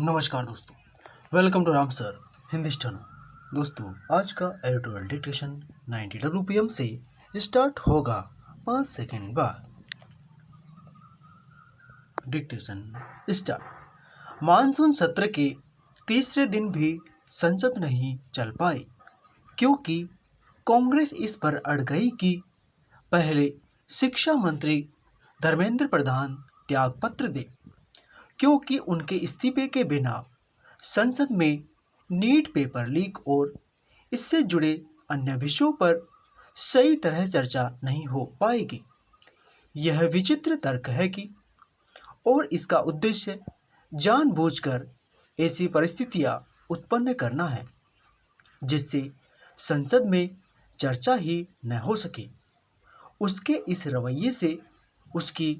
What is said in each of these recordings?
नमस्कार दोस्तों, welcome to Ram sir Hindi steno. दोस्तों, आज का एडिटोरियल डिक्टेशन 90 WPM से स्टार्ट होगा 5 सेकेंड बाद। Dictation start. मानसून सत्र के तीसरे दिन भी संसद नहीं चल पाई क्योंकि कांग्रेस इस पर अड़ गई कि पहले शिक्षा मंत्री धर्मेंद्र प्रधान त्यागपत्र दे, क्योंकि उनके इस्तीफे के बिना संसद में नीट पेपर लीक और इससे जुड़े अन्य विषयों पर सही तरह चर्चा नहीं हो पाएगी। यह विचित्र तर्क है कि और इसका उद्देश्य जानबूझकर ऐसी परिस्थितियां उत्पन्न करना है जिससे संसद में चर्चा ही न हो सके। उसके इस रवैये से उसकी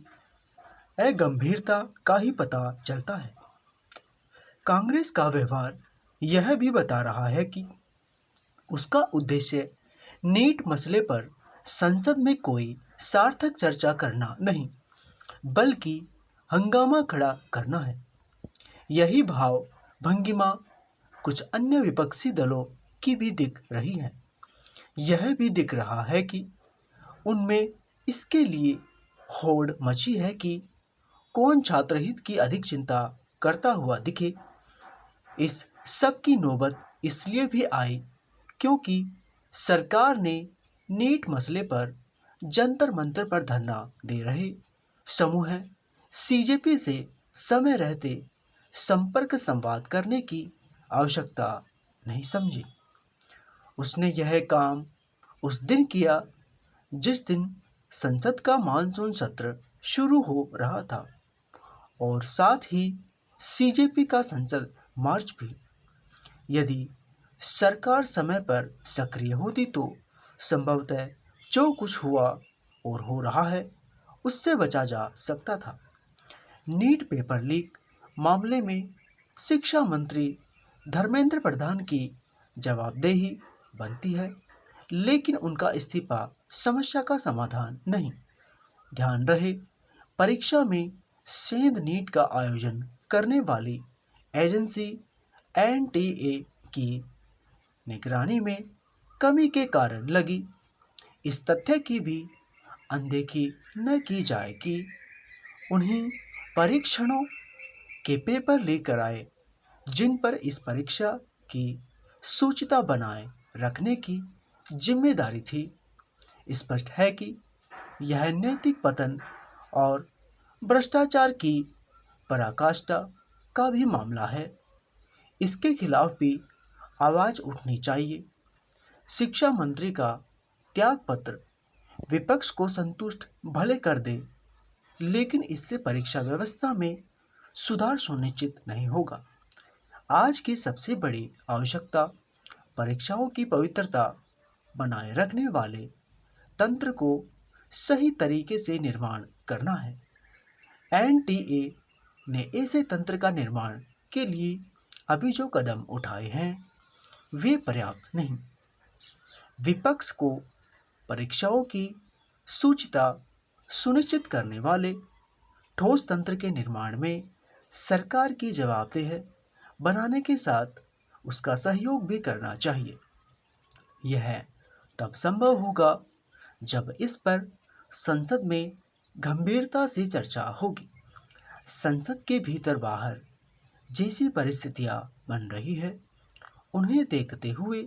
अगंभीरता का ही पता चलता है। कांग्रेस का व्यवहार यह भी बता रहा है कि उसका उद्देश्य नीट मसले पर संसद में कोई सार्थक चर्चा करना नहीं, बल्कि हंगामा खड़ा करना है। यही भाव भंगिमा कुछ अन्य विपक्षी दलों की भी दिख रही है। यह भी दिख रहा है कि उनमें इसके लिए होड़ मची है कि कौन छात्र हित की अधिक चिंता करता हुआ दिखे। इस सब की नौबत इसलिए भी आई क्योंकि सरकार ने नीट मसले पर जंतर मंतर पर धरना दे रहे समूह सीजेपी से समय रहते संपर्क संवाद करने की आवश्यकता नहीं समझी। उसने यह काम उस दिन किया जिस दिन संसद का मानसून सत्र शुरू हो रहा था और साथ ही सीजेपी का संसद मार्च भी। यदि सरकार समय पर सक्रिय होती तो संभवतः जो कुछ हुआ और हो रहा है उससे बचा जा सकता था। नीट पेपर लीक मामले में शिक्षा मंत्री धर्मेंद्र प्रधान की जवाबदेही बनती है, लेकिन उनका इस्तीफा समस्या का समाधान नहीं। ध्यान रहे, परीक्षा में सेंध नीट का आयोजन करने वाली एजेंसी एनटीए की निगरानी में कमी के कारण लगी इस तथ्य की भी अनदेखी न की जाए कि उन्हीं परीक्षणों के पेपर लीक कराए जिन पर इस परीक्षा की सूचिता बनाए रखने की जिम्मेदारी थी। स्पष्ट है कि यह नैतिक पतन और भ्रष्टाचार की पराकाष्ठा का भी मामला है। इसके खिलाफ भी आवाज उठनी चाहिए। शिक्षा मंत्री का त्यागपत्र विपक्ष को संतुष्ट भले कर दे, लेकिन इससे परीक्षा व्यवस्था में सुधार सुनिश्चित नहीं होगा। आज की सबसे बड़ी आवश्यकता परीक्षाओं की पवित्रता बनाए रखने वाले तंत्र को सही तरीके से निर्माण करना है। एनटीए ने ऐसे तंत्र का निर्माण के लिए अभी जो कदम उठाए हैं वे पर्याप्त नहीं। विपक्ष को परीक्षाओं की सूचिता सुनिश्चित करने वाले ठोस तंत्र के निर्माण में सरकार की जवाबदेही बनाने के साथ उसका सहयोग भी करना चाहिए। यह तब संभव होगा जब इस पर संसद में गंभीरता से चर्चा होगी। संसद के भीतर बाहर जैसी परिस्थितियां बन रही है, उन्हें देखते हुए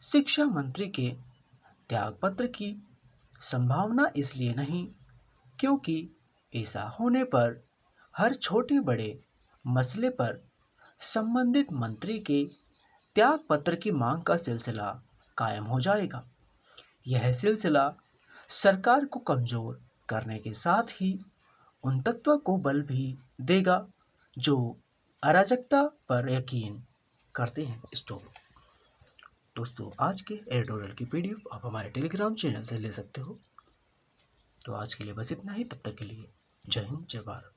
शिक्षा मंत्री के त्यागपत्र की संभावना इसलिए नहीं क्योंकि ऐसा होने पर हर छोटे बड़े मसले पर संबंधित मंत्री के त्यागपत्र की मांग का सिलसिला कायम हो जाएगा। यह सिलसिला सरकार को कमजोर करने के साथ ही उन तत्वों को बल भी देगा जो अराजकता पर यकीन करते हैं। दोस्तों, आज के एडिटोरियल की पीडीएफ आप हमारे टेलीग्राम चैनल से ले सकते हो। तो आज के लिए बस इतना ही। तब तक के लिए जय हिंद, जय भारत।